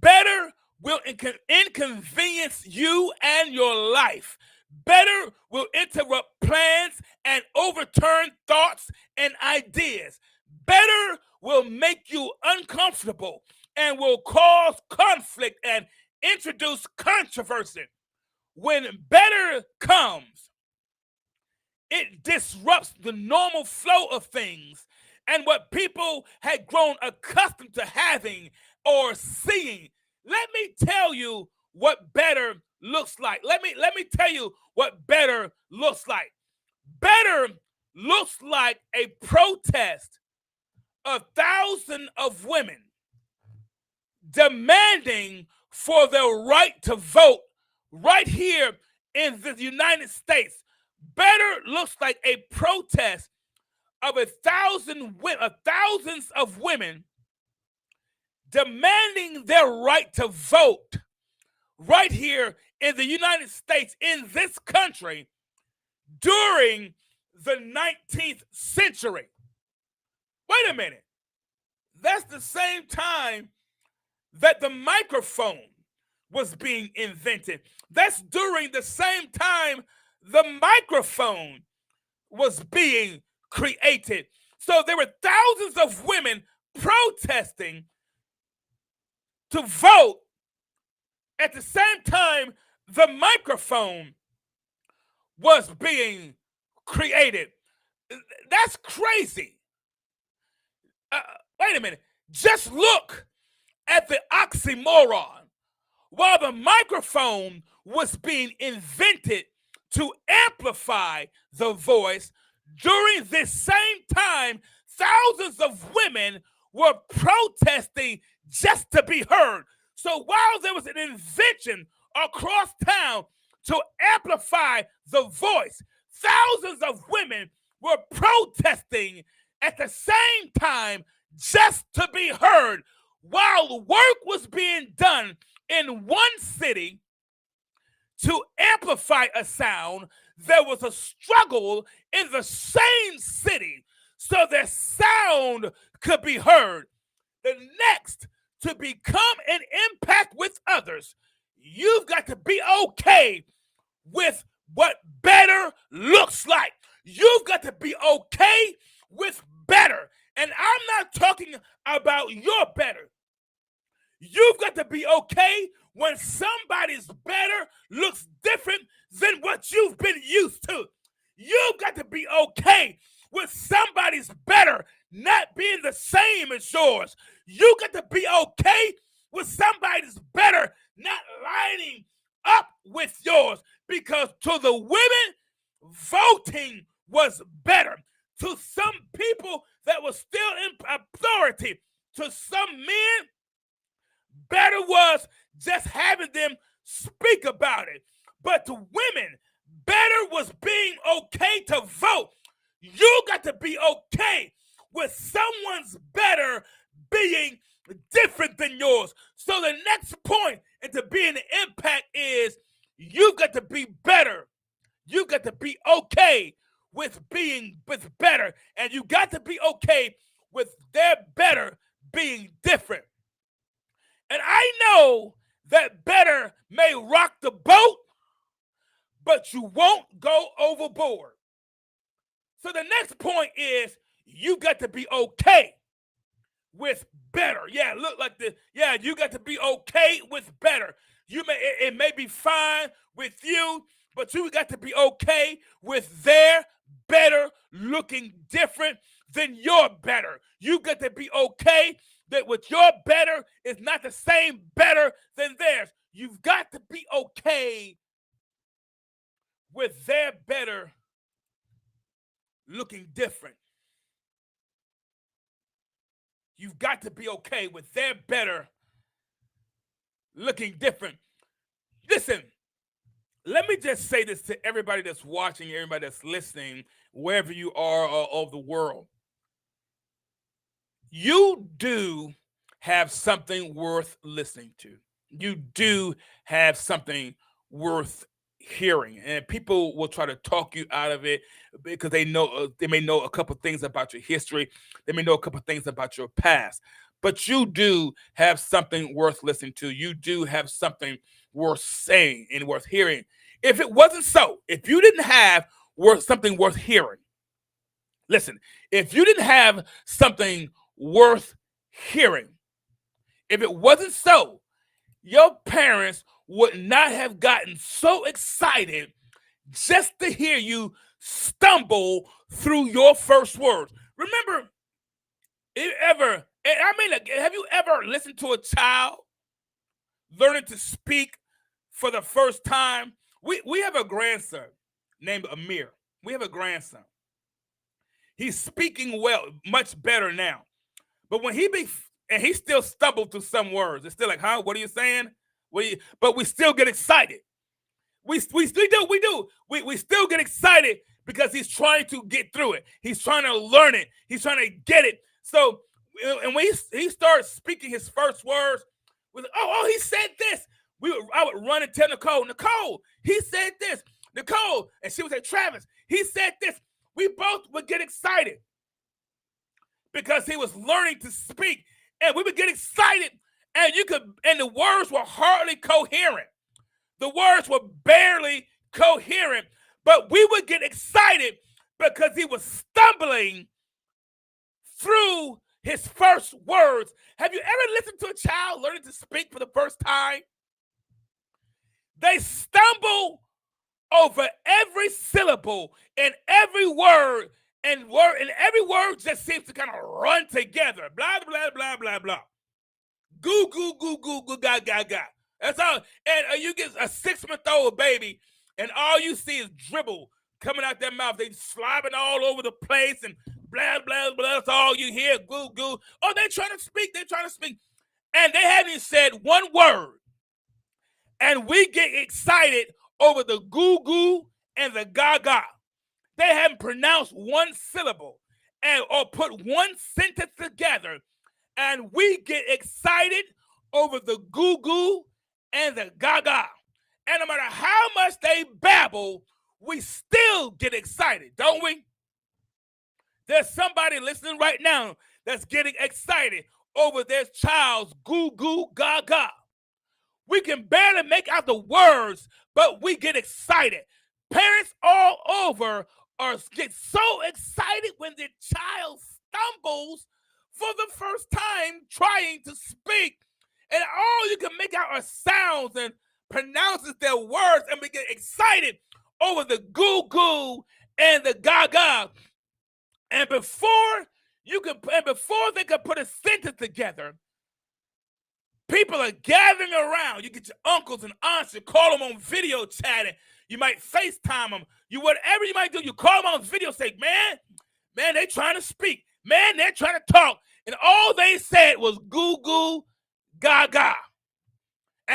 Speaker 1: Better will inconvenience you and your life. Better will interrupt plans and overturn thoughts and ideas. Better will make you uncomfortable and will cause conflict and introduce controversy. When better comes, it disrupts the normal flow of things and what people had grown accustomed to having or seeing. Let me tell you what better looks like. Let me tell you what better looks like. Better looks like a protest of thousands of women demanding for their right to vote right here in the United States. Better looks like a protest of thousands of women demanding their right to vote right here in the United States, in this country, during the 19th century. Wait a minute. That's the same time that the microphone was being invented. That's during the same time the microphone was being created. So there were thousands of women protesting to vote at the same time the microphone was being created. That's crazy. Wait a minute. Just look at the oxymoron. While the microphone was being invented to amplify the voice, during this same time, thousands of women were protesting just to be heard. So while there was an invention across town to amplify the voice, thousands of women were protesting at the same time just to be heard. While work was being done in one city to amplify a sound, there was a struggle in the same city so their sound could be heard. The next, to become an impact with others, you've got to be okay with what better looks like. You've got to be okay with better. And I'm not talking about your better. You've got to be okay when somebody's better looks different than what you've been used to. You've got to be okay with somebody's better not being the same as yours. You got to be okay with somebody's better not lining up with yours, because to the women, voting was better. To some people that were still in authority, to some men, better was just having them speak about it. But to women, better was being okay to vote. You got to be okay with someone's better being different than yours. So the next point into being an impact is you got to be better. You got to be okay with being better. And you got to be okay with their better being different. And I know that better may rock the boat, but you won't go overboard. So the next point is you got to be okay with better. Yeah, look like this. Yeah, you got to be okay with better. It may be fine with you, but you got to be okay with their better looking different than your better. You got to be okay that what your better is not the same better than theirs. You've got to be okay with their better looking different. You've got to be okay with their better looking different. Listen, let me just say this to everybody that's watching, everybody that's listening, wherever you are of the world. You do have something worth listening to. You do have something worth hearing, and people will try to talk you out of it because they may know a couple things about your history. They may know a couple things about your past, but you do have something worth listening to. You do have something worth saying and worth hearing. If it wasn't so, if you didn't have something worth hearing, listen, if you didn't have something worth hearing. If it wasn't so, your parents would not have gotten so excited just to hear you stumble through your first words. Remember, have you ever listened to a child learning to speak for the first time? We have a grandson named Amir. We have a grandson. He's speaking well, much better now. But when and he still stumbled through some words. It's still like, huh? What are you saying? But we still get excited. We do. We still get excited because he's trying to get through it. He's trying to learn it. He's trying to get it. So, and when he starts speaking his first words, we he said this. I would run and tell Nicole, he said this. Nicole, and she would say, Travis, he said this. We both would get excited because he was learning to speak, and we would get excited, and the words were hardly coherent. The words were barely coherent, but we would get excited because he was stumbling through his first words. Have you ever listened to a child learning to speak for the first time? They stumble over every syllable and every word, and every word just seems to kind of run together. Blah, blah, blah, blah, blah. Goo, goo, goo, goo, goo, ga, ga, ga. That's all. And you get a 6-month-old baby, and all you see is dribble coming out their mouth. They slobbing all over the place, and blah, blah, blah. That's all you hear. Goo, goo. Oh, they're trying to speak. They're trying to speak. And they haven't said one word. And we get excited over the goo, goo and the ga, ga. They haven't pronounced one syllable or put one sentence together. And we get excited over the goo, goo and the gaga. And no matter how much they babble, we still get excited, don't we? There's somebody listening right now that's getting excited over their child's goo, goo, gaga. We can barely make out the words, but we get excited. Parents all over get so excited when their child stumbles for the first time trying to speak. And all you can make out are sounds and pronounces their words, and we get excited over the goo goo and the gaga. And before they can put a sentence together, people are gathering around. You get your uncles and aunts, you call them on video chatting. You might FaceTime them. Whatever you might do, you call them on video, say, man, they trying to speak. Man, they're trying to talk. And all they said was goo goo, gaga.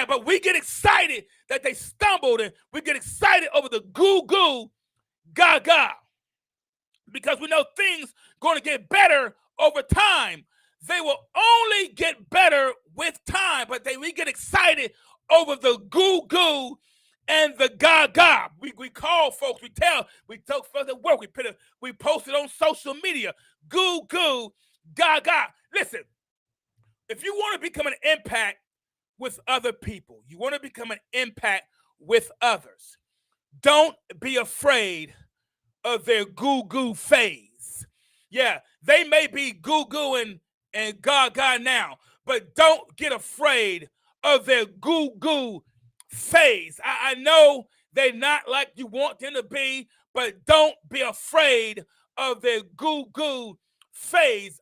Speaker 1: But we get excited that they stumbled, and we get excited over the goo goo, gaga. Because we know things going to get better over time. They will only get better with time, but we get excited over the goo goo and the gaga. We call folks, we tell folks at work, we post it on social media. Goo goo, gaga. Listen, if you want to become an impact with other people, you want to become an impact with others, don't be afraid of their goo goo phase. Yeah, they may be goo goo and gaga now, but don't get afraid of their goo goo phase. I know they're not like you want them to be, but don't be afraid of their goo goo phase.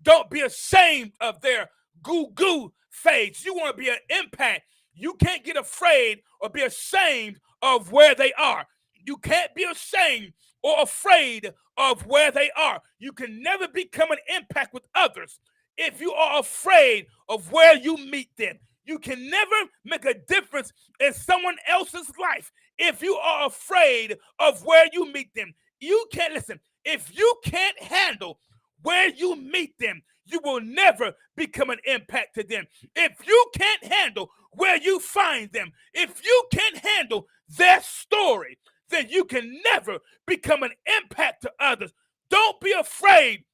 Speaker 1: Don't be ashamed of their goo goo phase. You want to be an impact. You can't get afraid or be ashamed of where they are. You can't be ashamed or afraid of where they are. You can never become an impact with others if you are afraid of where you meet them. You can never make a difference in someone else's life if you are afraid of where you meet them. You can't listen. If you can't handle where you meet them, you will never become an impact to them. If you can't handle where you find them, if you can't handle their story, then you can never become an impact to others. Don't be afraid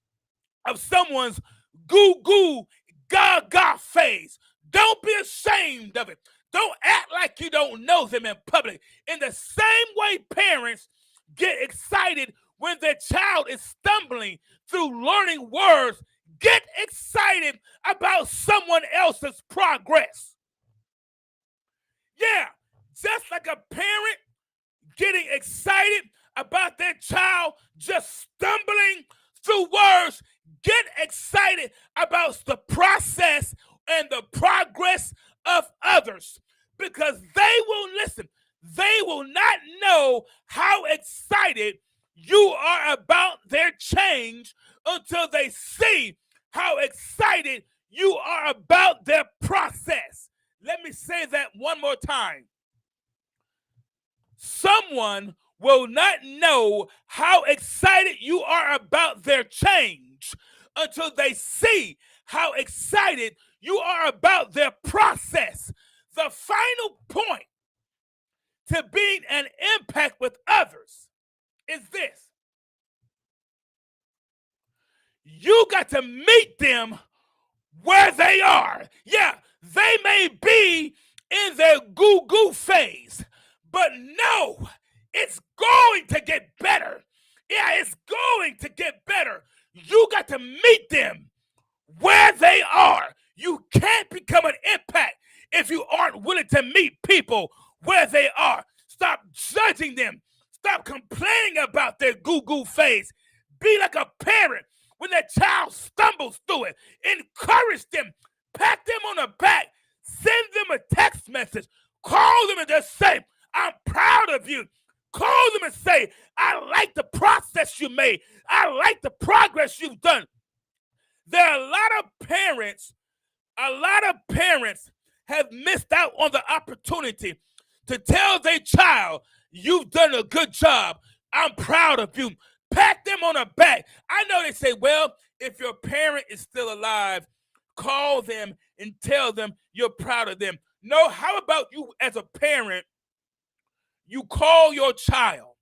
Speaker 1: of someone's goo goo gaga phase. Don't be ashamed of it. Don't act like you don't know them in public. In the same way parents get excited when their child is stumbling through learning words, get excited about someone else's progress. Yeah, just like a parent getting excited about their child just stumbling through words, get excited about the process and the progress of others, because they will listen. They will not know how excited you are about their change until they see how excited you are about their process. Let me say that one more time. Someone will not know how excited you are about their change until they see how excited you are about their process. The final point to being an impact with others is this: you got to meet them where they are. Yeah, they may be in their goo-goo phase, but no, it's going to get better. Yeah, it's going to get better. You got to meet them where they are. You can't become an impact if you aren't willing to meet people where they are. Stop judging them. Stop complaining about their goo-goo phase. Be like a parent when their child stumbles through it. Encourage them. Pat them on the back. Send them a text message. Call them and just say, I'm proud of you. Call them and say, I like the process you made. I like the progress you've done. There are a lot of parents have missed out on the opportunity to tell their child, you've done a good job. I'm proud of you. Pat them on the back. I know they say, well, if your parent is still alive, call them and tell them you're proud of them. No, how about you as a parent, you call your child.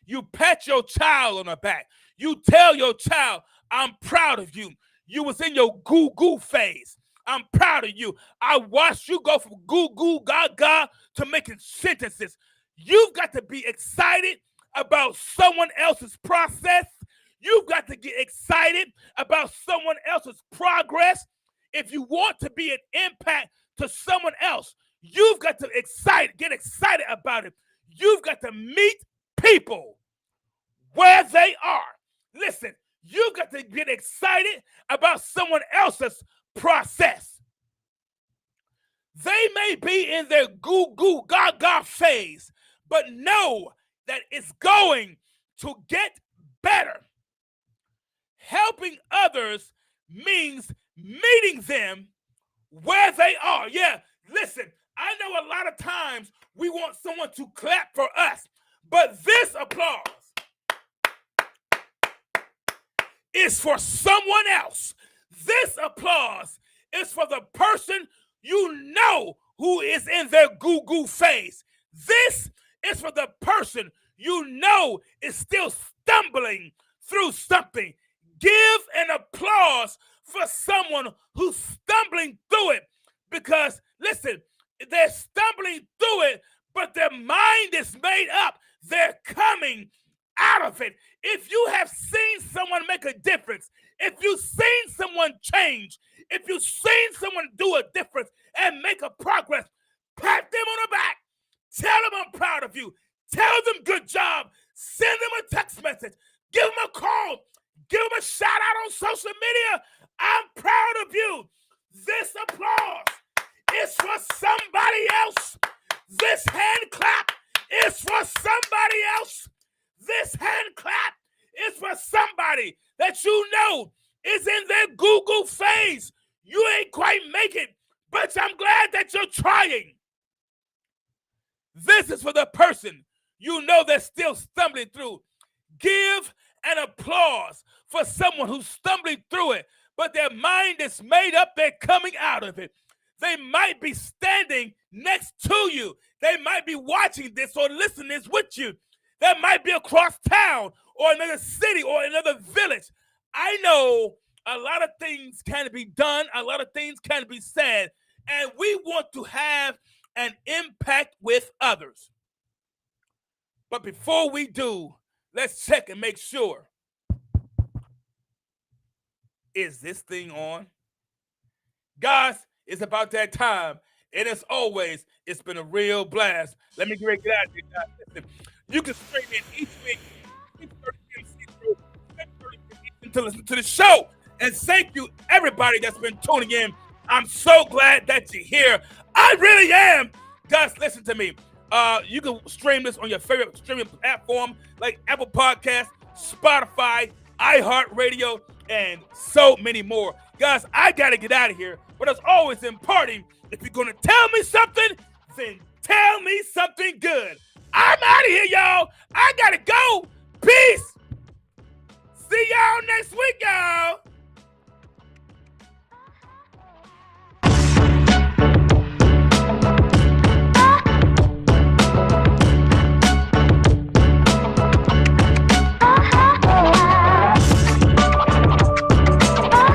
Speaker 1: You pat your child on the back. You tell your child, I'm proud of you. You was in your goo-goo phase. I'm proud of you. I watched you go from goo-goo, gaga to making sentences. You've got to be excited about someone else's process. You've got to get excited about someone else's progress. If you want to be an impact to someone else, you've got to get excited about it. You've got to meet people where they are. Listen, you've got to get excited about someone else's process. They may be in their goo-goo, gaga phase, but know that it's going to get better. Helping others means meeting them where they are. Yeah, listen, I know a lot of times we want someone to clap for us, but this applause is for someone else. This applause is for the person you know who is in their goo-goo phase. This is for the person you know is still stumbling through something. Give an applause for someone who's stumbling through it, because, listen, they're stumbling through it, but their mind is made up. They're coming out of it. If you have seen someone make a difference, if you've seen someone change, if you've seen someone do a difference and make a progress, pat them on the back. Tell them I'm proud of you. Tell them good job. Send them a text message. Give them a call. Give them a shout out on social media. I'm proud of you. This applause is for somebody else. This hand clap is for somebody else. This hand clap is for somebody that you know is in their goo-goo phase. You ain't quite make it, but I'm glad that you're trying. This is for the person you know that's still stumbling through. Give an applause for someone who's stumbling through it, but their mind is made up. They're coming out of it. They might be standing next to you. They might be watching this or listening this with you. They might be across town or another city or another village. I know a lot of things can be done. A lot of things can be said. And we want to have an impact with others. But before we do, let's check and make sure Is this thing on? Guys, it's about that time. And as always, it's been a real blast. Let me get out of here, guys. Listen, you can stream in each week, 6:30 p.m. Central, 7:30 p.m. Eastern to listen to the show. And thank you, everybody that's been tuning in. I'm so glad that you're here. I really am. Guys, listen to me. You can stream this on your favorite streaming platform like Apple Podcasts, Spotify, iHeartRadio, and so many more. Guys, I got to get out of here. But as always in party, if you're going to tell me something, then tell me something good. I'm out of here, y'all. I got to go. Peace.